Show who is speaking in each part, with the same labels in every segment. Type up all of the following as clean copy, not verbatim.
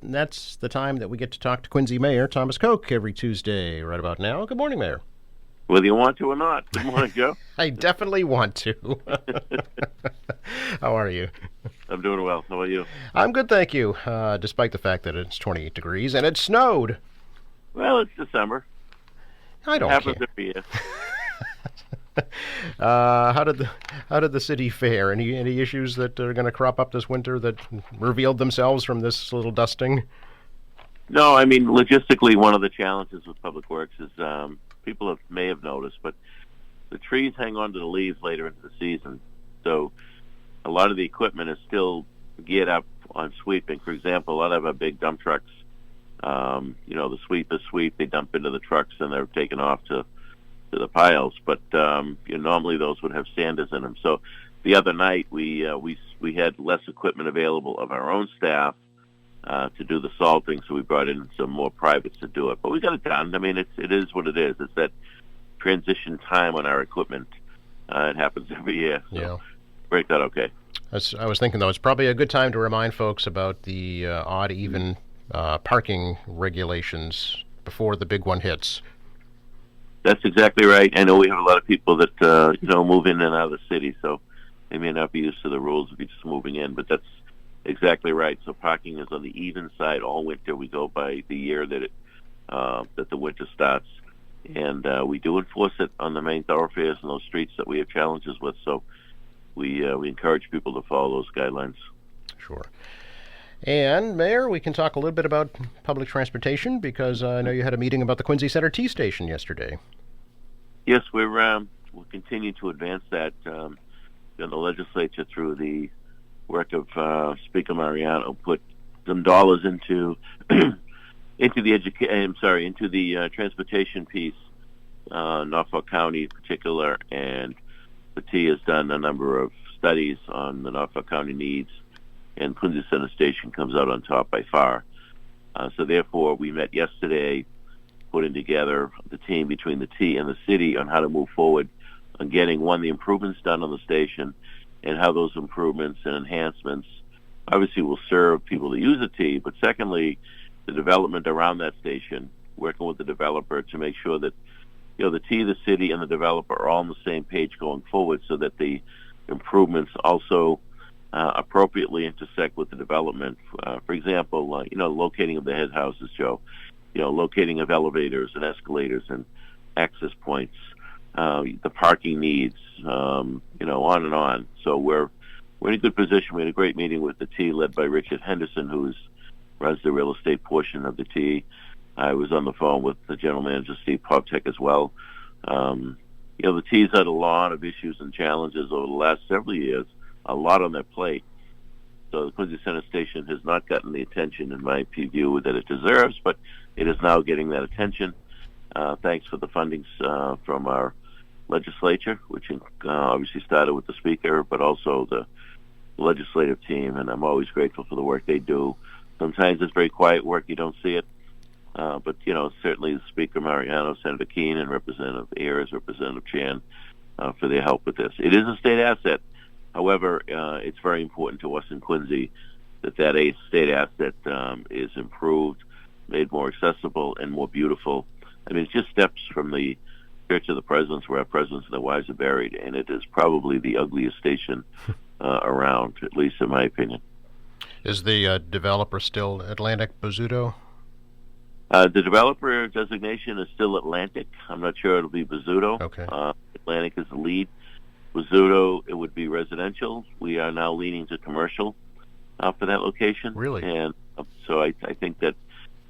Speaker 1: And that's the time that we get to talk to Quincy Mayor Thomas Koch every Tuesday, right about now. Good morning, Mayor.
Speaker 2: Whether you want to or not. Good morning, Joe.
Speaker 1: I definitely want to. How are you?
Speaker 2: I'm doing well. How about you?
Speaker 1: I'm good, thank you, despite the fact that it's 28 degrees and it snowed.
Speaker 2: Well, it's December.
Speaker 1: I
Speaker 2: It
Speaker 1: don't
Speaker 2: happens
Speaker 1: care.
Speaker 2: every year.
Speaker 1: How did the city fare? Any issues that are going to crop up this winter that revealed themselves from this little dusting?
Speaker 2: No, I mean, logistically, one of the challenges with Public Works is may have noticed, but the trees hang on to the leaves later into the season. So a lot of the equipment is still geared up on sweeping. For example, a lot of our big dump trucks, the sweep, they dump into the trucks and they're taken off to the piles. But normally those would have sanders in them. So the other night we had less equipment available of our own staff to do the salting, so we brought in some more privates to do it. But we got it done. I mean, it is what it is. It's that transition time on our equipment. It happens every year. So
Speaker 1: Yeah.
Speaker 2: worked out okay.
Speaker 1: I was thinking, though, it's probably a good time to remind folks about the odd, even parking regulations before the big one hits.
Speaker 2: That's exactly right. I know we have a lot of people that move in and out of the city, so they may not be used to the rules of just moving in, but that's exactly right. So parking is on the even side all winter. We go by the year that the winter starts, and we do enforce it on the main thoroughfares and those streets that we have challenges with. So we encourage people to follow those guidelines.
Speaker 1: Sure. And, Mayor, we can talk a little bit about public transportation because I know you had a meeting about the Quincy Center T Station yesterday.
Speaker 2: Yes, we'll continue to advance that. The legislature, through the work of Speaker Mariano, put some dollars into into the transportation piece, Norfolk County in particular, and the T has done a number of studies on the Norfolk County needs, and Quincy Center Station comes out on top by far. So therefore, we met yesterday, putting together the team between the T and the city on how to move forward on getting, the improvements done on the station, and how those improvements and enhancements obviously will serve people that use the T, but secondly, the development around that station, working with the developer to make sure that the T, the city, and the developer are all on the same page going forward, so that the improvements also appropriately intersect with the development. For example, locating of the head houses, Joe, locating of elevators and escalators and access points, the parking needs, on and on. So we're in a good position. We had a great meeting with the T, led by Richard Henderson, who runs the real estate portion of the T. I was on the phone with the general manager, Steve Poptek, as well. The T's had a lot of issues and challenges over the last several years, a lot on their plate. So the Quincy Center Station has not gotten the attention, in my view, that it deserves, but it is now getting that attention. Thanks for the fundings from our legislature, which obviously started with the speaker, but also the legislative team, and I'm always grateful for the work they do. Sometimes it's very quiet work, you don't see it, but certainly the Speaker Mariano, Senator Keene, and Representative Ayers, Representative Chan, for their help with this. It is a state asset. However, it's very important to us in Quincy that a state asset is improved, made more accessible, and more beautiful. I mean, it's just steps from the Church of the Presidents, where our presidents and their wives are buried, and it is probably the ugliest station around, at least in my opinion.
Speaker 1: Is the developer still Atlantic Bozzuto?
Speaker 2: The developer designation is still Atlantic. I'm not sure it'll be Bozzuto.
Speaker 1: Okay.
Speaker 2: Atlantic is the lead. Bozzuto, it would be residential. We are now leaning to commercial for that location.
Speaker 1: Really?
Speaker 2: And so I think that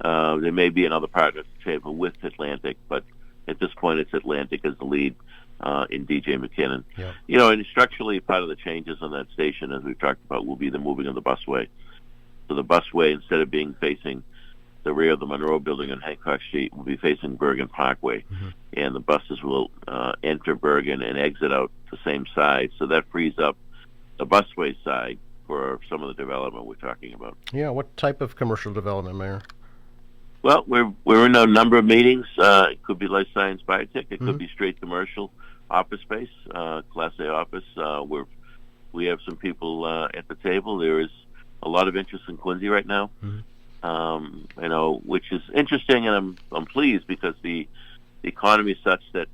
Speaker 2: there may be another partner at the table with Atlantic, but at this point it's Atlantic as the lead in DJ McKinnon.
Speaker 1: Yeah.
Speaker 2: And structurally, part of the changes on that station, as we've talked about, will be the moving of the busway. So the busway, instead of being facing the rear of the Monroe Building on Hancock Street, will be facing Bergen Parkway.
Speaker 1: Mm-hmm.
Speaker 2: And the buses will enter Bergen and exit out the same side. So that frees up the busway side for some of the development we're talking about.
Speaker 1: Yeah, what type of commercial development, Mayor?
Speaker 2: Well, we're in a number of meetings. It could be life science biotech. It could be straight commercial office space, Class A office. We have some people at the table. There is a lot of interest in Quincy right now. which is interesting, and I'm pleased because the economy is such that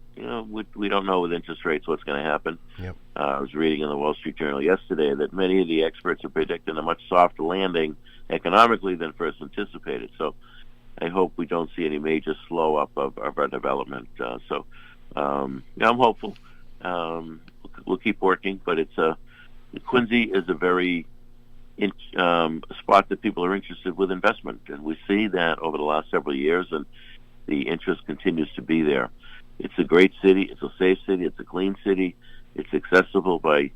Speaker 2: we don't know with interest rates what's going to happen.
Speaker 1: Yep.
Speaker 2: I was reading in the Wall Street Journal yesterday that many of the experts are predicting a much softer landing economically than first anticipated. So I hope we don't see any major slow up of our development. I'm hopeful. We'll keep working, but Quincy is a very spot that people are interested with investment, and we see that over the last several years, and the interest continues to be there. It's a great city. It's a safe city. It's a clean city. It's accessible by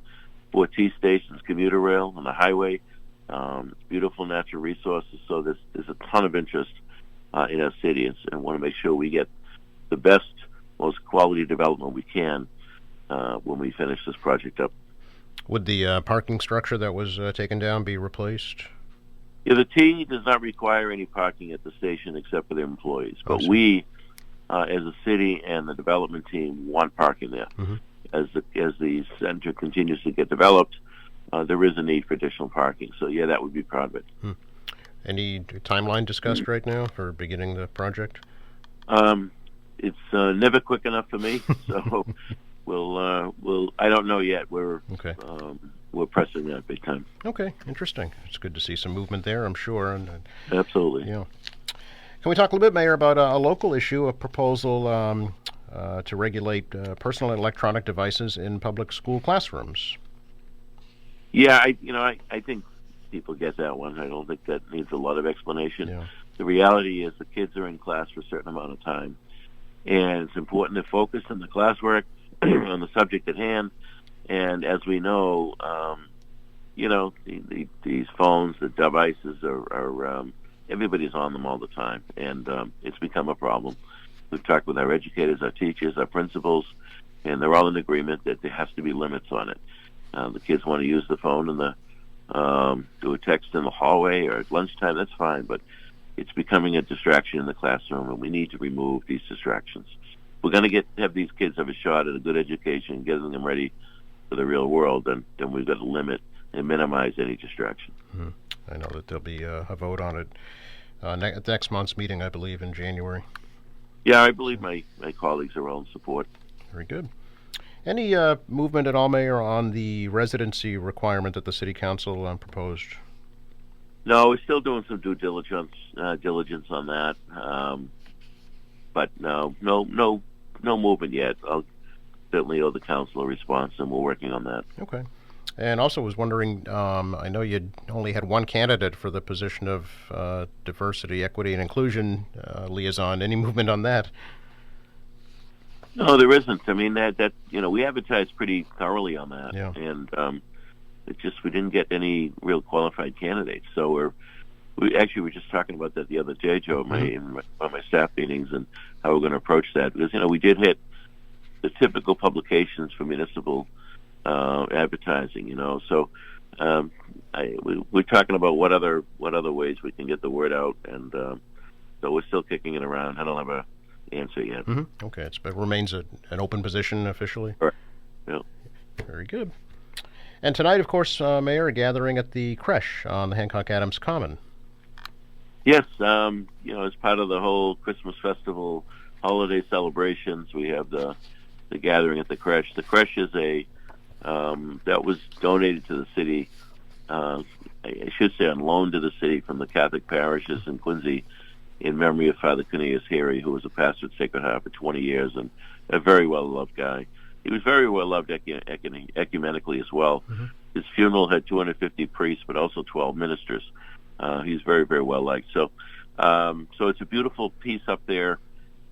Speaker 2: 4 T stations, commuter rail, and the highway. It's beautiful natural resources. So there's a ton of interest in our city, and want to make sure we get the best, most quality development we can when we finish this project up.
Speaker 1: Would the parking structure that was taken down be replaced?
Speaker 2: Yeah, the T does not require any parking at the station except for their employees. But we, as a city and the development team, want parking there.
Speaker 1: Mm-hmm.
Speaker 2: As the center continues to get developed, there is a need for additional parking. So, yeah, that would be part of it.
Speaker 1: Any timeline discussed right now for beginning the project?
Speaker 2: It's never quick enough for me, so I don't know yet. We're pressing that big time.
Speaker 1: Okay, interesting. It's good to see some movement there, I'm sure. And
Speaker 2: absolutely.
Speaker 1: Yeah. Can we talk a little bit, Mayor, about a local issue, a proposal to regulate personal and electronic devices in public school classrooms?
Speaker 2: Yeah, I think people get that one. I don't think that needs a lot of explanation.
Speaker 1: Yeah.
Speaker 2: The reality is the kids are in class for a certain amount of time, and it's important to focus on the classwork, on the subject at hand. And as we know, these phones, the devices are everybody's on them all the time, and it's become a problem. We've talked with our educators, our teachers, our principals, and they're all in agreement that there has to be limits on it. The kids want to use the phone and do a text in the hallway or at lunchtime, that's fine, but it's becoming a distraction in the classroom, and we need to remove these distractions. We're going to have these kids have a shot at a good education, getting them ready for the real world, and then we've got to limit and minimize any distraction.
Speaker 1: Mm-hmm. I know that there'll be a vote on it next month's meeting, I believe, in January.
Speaker 2: Yeah, I believe my colleagues are all in support.
Speaker 1: Very good. Any movement at all, Mayor, on the residency requirement that the City Council proposed?
Speaker 2: No, we're still doing some due diligence on that, but no movement yet. I'll certainly owe the council a response, and we're working on that.
Speaker 1: Okay. And also was wondering, I know you only had one candidate for the position of diversity, equity, and inclusion liaison. Any movement on that?
Speaker 2: No, there isn't. I mean, that we advertised pretty thoroughly on that,
Speaker 1: yeah.
Speaker 2: And we didn't get any real qualified candidates. So we were just talking about that the other day, Joe, in my staff meetings, and how we're going to approach that, because we did hit the typical publications for municipal advertising. So we're talking about what other ways we can get the word out, and so we're still kicking it around. I don't have a answer yet.
Speaker 1: Mm-hmm. Okay, it remains an open position officially.
Speaker 2: Right. Yeah.
Speaker 1: Very good. And tonight, of course, Mayor, a gathering at the creche on the Hancock Adams Common.
Speaker 2: Yes, as part of the whole Christmas festival holiday celebrations, we have the gathering at the creche. The creche is that was donated to the city. I should say on loan to the city from the Catholic parishes in Quincy, in memory of Father Cornelius Harry, who was a pastor at Sacred Heart for 20 years and a very well-loved guy. He was very well-loved ecumenically as well. Mm-hmm. His funeral had 250 priests, but also 12 ministers. He's very, very well-liked. So it's a beautiful piece up there,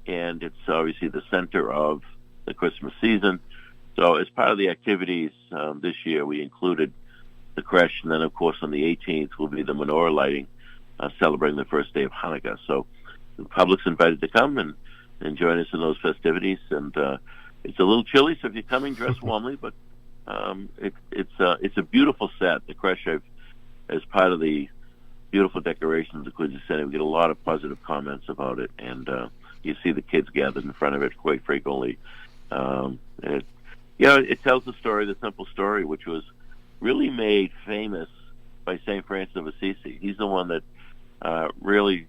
Speaker 2: and it's obviously the center of the Christmas season. So as part of the activities this year, we included the creche, and then, of course, on the 18th will be the menorah lighting, celebrating the first day of Hanukkah. So the public's invited to come and join us in those festivities. And it's a little chilly, so if you're coming, dress warmly. But it's a beautiful set. The creche, as part of the beautiful decorations of the Quincy Center, we get a lot of positive comments about it, and you see the kids gathered in front of it quite frequently. It tells the simple story, which was really made famous by St. Francis of Assisi. He's the one that really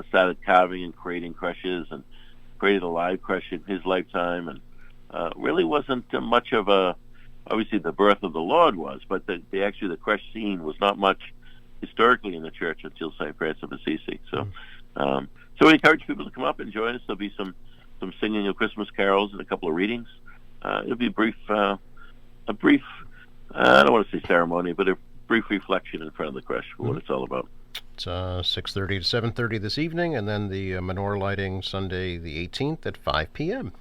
Speaker 2: started carving and creating creches and created a live creche in his lifetime, and really wasn't much of a, obviously the birth of the Lord was, but the creche scene was not much historically in the church until St. Francis of Assisi. So, so we encourage people to come up and join us. There'll be some singing of Christmas carols and a couple of readings. It'll be a brief, I don't want to say ceremony, but a brief reflection in front of the creche for what it's all about.
Speaker 1: It's 6:30 to 7:30 this evening, and then the menorah lighting Sunday the 18th at 5 p.m.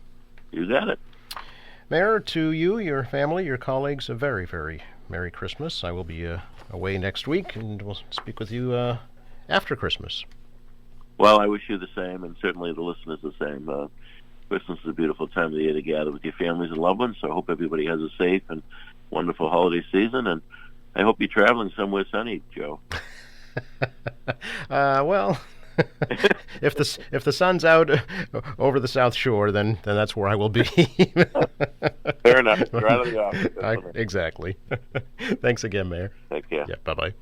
Speaker 2: You got it.
Speaker 1: Mayor, to you, your family, your colleagues, a very, very Merry Christmas. I will be away next week, and we'll speak with you after Christmas.
Speaker 2: Well, I wish you the same, and certainly the listeners the same. Christmas is a beautiful time of the year to gather with your families and loved ones, so I hope everybody has a safe and wonderful holiday season, and I hope you're traveling somewhere sunny, Joe.
Speaker 1: Well, if the sun's out over the South Shore, then that's where I will be.
Speaker 2: Fair enough. You're out of the office.
Speaker 1: Exactly. Thanks again, Mayor.
Speaker 2: Take care.
Speaker 1: Yeah, bye-bye.